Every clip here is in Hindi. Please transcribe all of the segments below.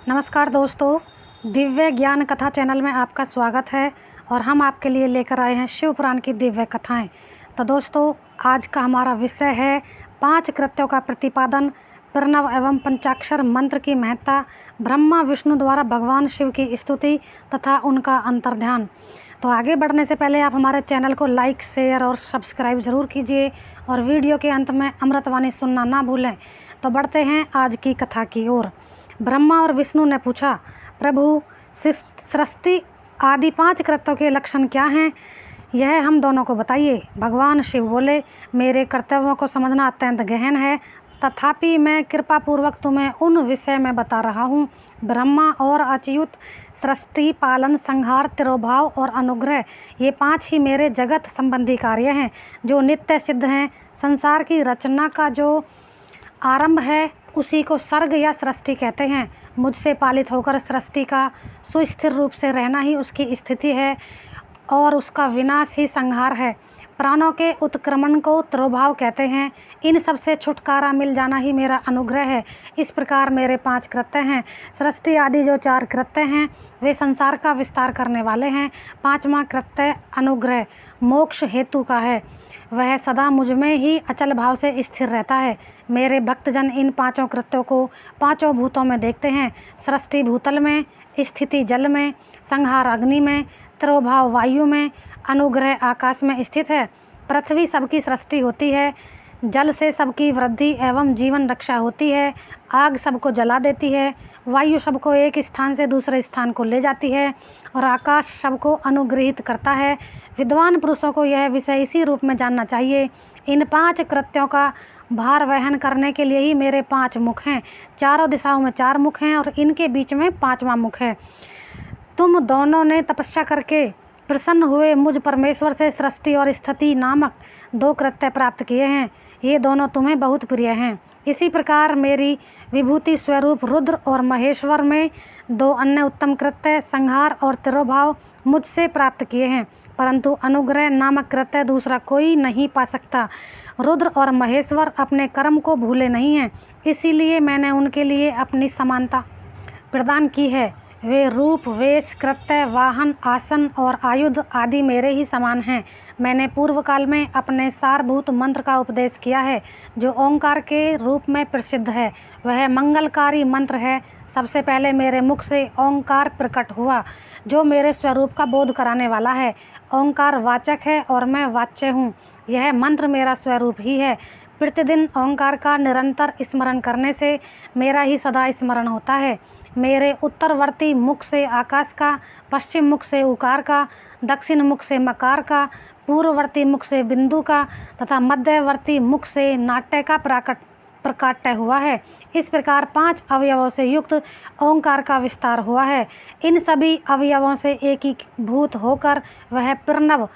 नमस्कार दोस्तों, दिव्य ज्ञान कथा चैनल में आपका स्वागत है और हम आपके लिए लेकर आए हैं शिव पुराण की दिव्य कथाएं। तो दोस्तों, आज का हमारा विषय है 5 कृत्यों का प्रतिपादन, प्रणव एवं पंचाक्षर मंत्र की महत्ता, ब्रह्मा विष्णु द्वारा भगवान शिव की स्तुति तथा उनका अंतर्ध्यान। तो आगे बढ़ने से पहले आप हमारे चैनल को लाइक, शेयर और सब्सक्राइब ज़रूर कीजिए और वीडियो के अंत में अमृतवाणी सुनना ना भूलें। तो बढ़ते हैं आज की कथा की ओर। ब्रह्मा और विष्णु ने पूछा, प्रभु, सृष्टि आदि 5 कृत्यों के लक्षण क्या हैं? यह हम दोनों को बताइए। भगवान शिव बोले, मेरे कर्तव्यों को समझना अत्यंत गहन है, तथापि मैं कृपापूर्वक तुम्हें उन विषय में बता रहा हूँ। ब्रह्मा और अच्युत, सृष्टि, पालन, संहार, तिरोभाव और अनुग्रह, ये 5 ही मेरे जगत संबंधी कार्य हैं जो नित्य सिद्ध हैं। संसार की रचना का जो आरंभ है उसी को सर्ग या सृष्टि कहते हैं। मुझसे पालित होकर सृष्टि का सुस्थिर रूप से रहना ही उसकी स्थिति है और उसका विनाश ही संहार है। प्राणों के उत्क्रमण को तिरोभाव कहते हैं। इन सब से छुटकारा मिल जाना ही मेरा अनुग्रह है। इस प्रकार मेरे 5 कृत्य हैं। सृष्टि आदि जो 4 कृत्य हैं वे संसार का विस्तार करने वाले हैं। 5वां कृत्य अनुग्रह मोक्ष हेतु का है। वह सदा मुझ में ही अचल भाव से स्थिर रहता है। मेरे भक्तजन इन 5 कृत्यों को 5 भूतों में देखते हैं। सृष्टि भूतल में, स्थिति जल में, संहार अग्नि में, तिरोभाव वायु में, अनुग्रह आकाश में स्थित है। पृथ्वी सबकी सृष्टि होती है। जल से सबकी वृद्धि एवं जीवन रक्षा होती है। आग सबको जला देती है। वायु सबको एक स्थान से दूसरे स्थान को ले जाती है और आकाश सबको अनुग्रहित करता है। विद्वान पुरुषों को यह विषय इसी रूप में जानना चाहिए। इन 5 कृत्यों का भार वहन करने के लिए ही मेरे 5 मुख हैं। चारों दिशाओं में 4 मुख हैं और इनके बीच में 5वां मुख है। तुम दोनों ने तपस्या करके प्रसन्न हुए मुझ परमेश्वर से सृष्टि और स्थिति नामक 2 कृत्य प्राप्त किए हैं। ये दोनों तुम्हें बहुत प्रिय हैं। इसी प्रकार मेरी विभूति स्वरूप रुद्र और महेश्वर में 2 अन्य उत्तम कृत्य, संहार और तिरोभाव, मुझसे प्राप्त किए हैं, परंतु अनुग्रह नामक कृत्य दूसरा कोई नहीं पा सकता। रुद्र और महेश्वर अपने कर्म को भूले नहीं हैं, इसीलिए मैंने उनके लिए अपनी समानता प्रदान की है। वे रूप, वेश, कृत्य, वाहन, आसन और आयुध आदि मेरे ही समान हैं। मैंने पूर्व काल में अपने सारभूत मंत्र का उपदेश किया है जो ओंकार के रूप में प्रसिद्ध है। वह मंगलकारी मंत्र है। सबसे पहले मेरे मुख से ओंकार प्रकट हुआ जो मेरे स्वरूप का बोध कराने वाला है। ओंकार वाचक है और मैं वाच्य हूँ। यह मंत्र मेरा स्वरूप ही है। प्रतिदिन ओंकार का निरंतर स्मरण करने से मेरा ही सदा स्मरण होता है। मेरे उत्तरवर्ती मुख से आकाश का, पश्चिम मुख से उकार का, दक्षिण मुख से मकार का, पूर्ववर्ती मुख से बिंदु का तथा मध्यवर्ती मुख से नाट्य का प्रकाट्य हुआ है। इस प्रकार 5 अवयवों से युक्त ओंकार का विस्तार हुआ है। इन सभी अवयवों से एकीभूत होकर वह प्रणव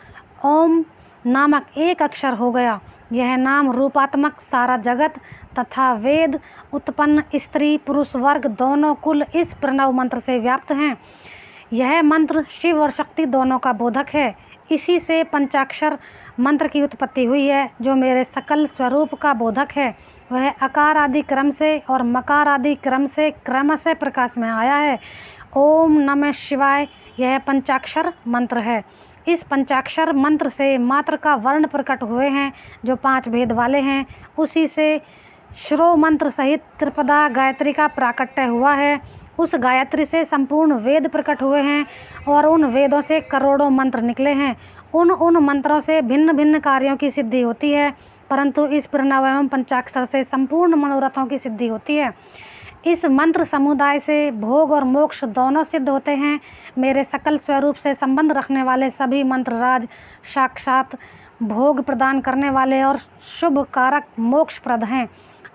ओम नामक एक अक्षर हो गया। यह नाम रूपात्मक सारा जगत तथा वेद, उत्पन्न स्त्री पुरुष वर्ग दोनों कुल इस प्रणव मंत्र से व्याप्त हैं। यह मंत्र शिव और शक्ति दोनों का बोधक है। इसी से पंचाक्षर मंत्र की उत्पत्ति हुई है जो मेरे सकल स्वरूप का बोधक है। वह अकार आदि क्रम से और मकार आदि क्रम से क्रमशः प्रकाश में आया है। ओम नमः शिवाय यह पंचाक्षर मंत्र है। इस पंचाक्षर मंत्र से मात्र का वर्ण प्रकट हुए हैं जो 5 भेद वाले हैं। उसी से श्रो मंत्र सहित त्रिपदा गायत्री का प्राकट्य हुआ है। उस गायत्री से संपूर्ण वेद प्रकट हुए हैं और उन वेदों से करोड़ों मंत्र निकले हैं। उन मंत्रों से भिन्न भिन्न कार्यों की सिद्धि होती है, परंतु इस प्रणव एवं पंचाक्षर से संपूर्ण मनोरथों की सिद्धि होती है। इस मंत्र समुदाय से भोग और मोक्ष दोनों सिद्ध होते हैं। मेरे सकल स्वरूप से संबंध रखने वाले सभी मंत्र राज, साक्षात भोग प्रदान करने वाले और शुभ कारक मोक्षप्रद हैं।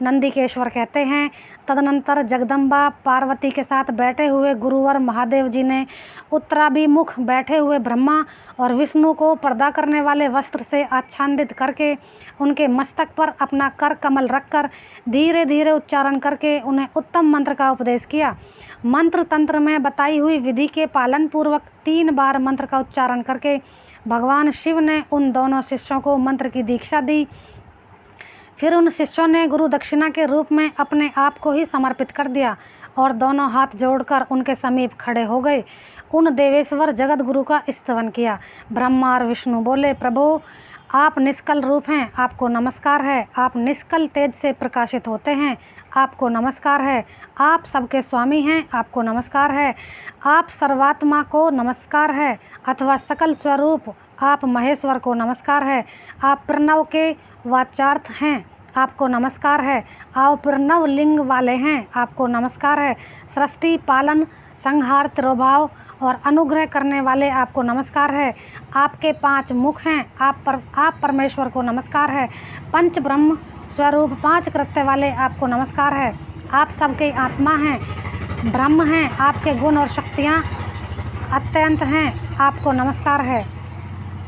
नंदिकेश्वर कहते हैं, तदनंतर जगदम्बा पार्वती के साथ बैठे हुए गुरुवर महादेव जी ने उत्तराभिमुख बैठे हुए ब्रह्मा और विष्णु को पर्दा करने वाले वस्त्र से आच्छादित करके उनके मस्तक पर अपना कर कमल रखकर धीरे धीरे उच्चारण करके उन्हें उत्तम मंत्र का उपदेश किया। मंत्र तंत्र में बताई हुई विधि के पालन पूर्वक 3 बार मंत्र का उच्चारण करके भगवान शिव ने उन दोनों शिष्यों को मंत्र की दीक्षा दी। फिर उन शिष्यों ने गुरु दक्षिणा के रूप में अपने आप को ही समर्पित कर दिया और दोनों हाथ जोड़कर उनके समीप खड़े हो गए। उन देवेश्वर जगत गुरु का स्तवन किया। ब्रह्मा और विष्णु बोले, प्रभु आप निष्कल रूप हैं, आपको नमस्कार है। आप निष्कल तेज से प्रकाशित होते हैं, आपको नमस्कार है। आप सबके स्वामी हैं, आपको नमस्कार है। आप सर्वात्मा को नमस्कार है, अथवा सकल स्वरूप आप महेश्वर को नमस्कार है। आप प्रणव के वाचार्थ हैं, आपको नमस्कार है। आप प्रणव लिंग वाले हैं, आपको नमस्कार है। सृष्टि पालन संहार तिरोभाव और अनुग्रह करने वाले आपको नमस्कार है। आपके 5 मुख हैं, आप परमेश्वर को नमस्कार है। पंच ब्रह्म स्वरूप 5 कृत्य वाले आपको नमस्कार है। आप सबके आत्मा हैं, ब्रह्म हैं। आपके गुण और शक्तियाँ अत्यंत हैं, आपको नमस्कार है।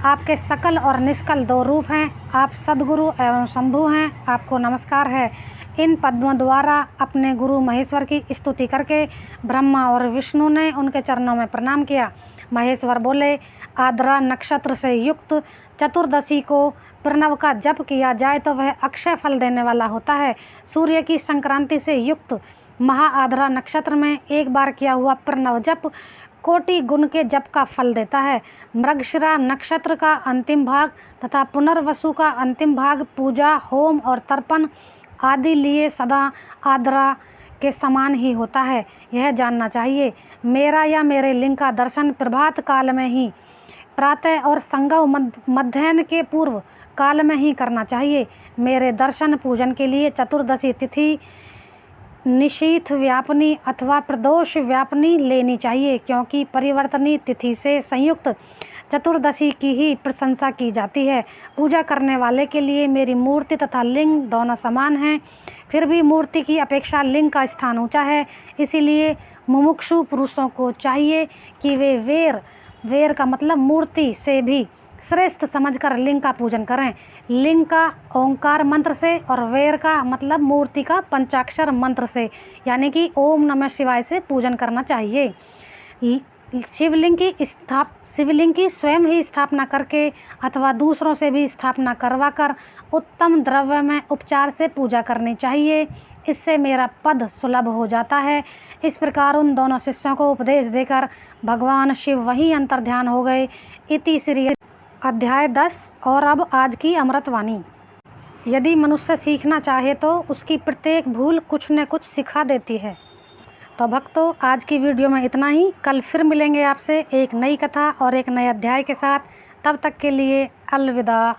आपके सकल और निष्कल 2 रूप हैं। आप सद्गुरु एवं शंभु हैं, आपको नमस्कार है। इन पद्मों द्वारा अपने गुरु महेश्वर की स्तुति करके ब्रह्मा और विष्णु ने उनके चरणों में प्रणाम किया। महेश्वर बोले, आद्रा नक्षत्र से युक्त चतुर्दशी को प्रणव का जप किया जाए तो वह अक्षय फल देने वाला होता है। सूर्य की संक्रांति से युक्त महाआद्रा नक्षत्र में एक बार किया हुआ प्रणव जप कोटि गुण के जप का फल देता है। मृगशिरा नक्षत्र का अंतिम भाग तथा पुनर्वसु का अंतिम भाग पूजा, होम और तर्पण आदि लिए सदा आद्रा के समान ही होता है, यह जानना चाहिए। मेरा या मेरे लिंग का दर्शन प्रभात काल में ही, प्रातः और संगव मध्याह्न के पूर्व काल में ही करना चाहिए। मेरे दर्शन पूजन के लिए चतुर्दशी तिथि निशीथ व्यापनी अथवा प्रदोष व्यापनी लेनी चाहिए, क्योंकि परिवर्तनी तिथि से संयुक्त चतुर्दशी की ही प्रशंसा की जाती है। पूजा करने वाले के लिए मेरी मूर्ति तथा लिंग दोनों समान हैं, फिर भी मूर्ति की अपेक्षा लिंग का स्थान ऊंचा है। इसीलिए मुमुक्षु पुरुषों को चाहिए कि वे वेर का मतलब मूर्ति से भी श्रेष्ठ समझकर लिंग का पूजन करें। लिंग का ओंकार मंत्र से और वेर का मतलब मूर्ति का पंचाक्षर मंत्र से, यानी कि ओम नमः शिवाय से पूजन करना चाहिए। शिवलिंग की स्वयं ही स्थापना करके अथवा दूसरों से भी स्थापना करवाकर उत्तम द्रव्य में उपचार से पूजा करनी चाहिए। इससे मेरा पद सुलभ हो जाता है। इस प्रकार उन दोनों शिष्यों को उपदेश देकर भगवान शिव वहीं अंतर्ध्यान हो गए। इति श्री अध्याय 10। और अब आज की अमृतवाणी। यदि मनुष्य सीखना चाहे तो उसकी प्रत्येक भूल कुछ न कुछ सिखा देती है। तो भक्तों, आज की वीडियो में इतना ही। कल फिर मिलेंगे आपसे एक नई कथा और एक नए अध्याय के साथ। तब तक के लिए अलविदा।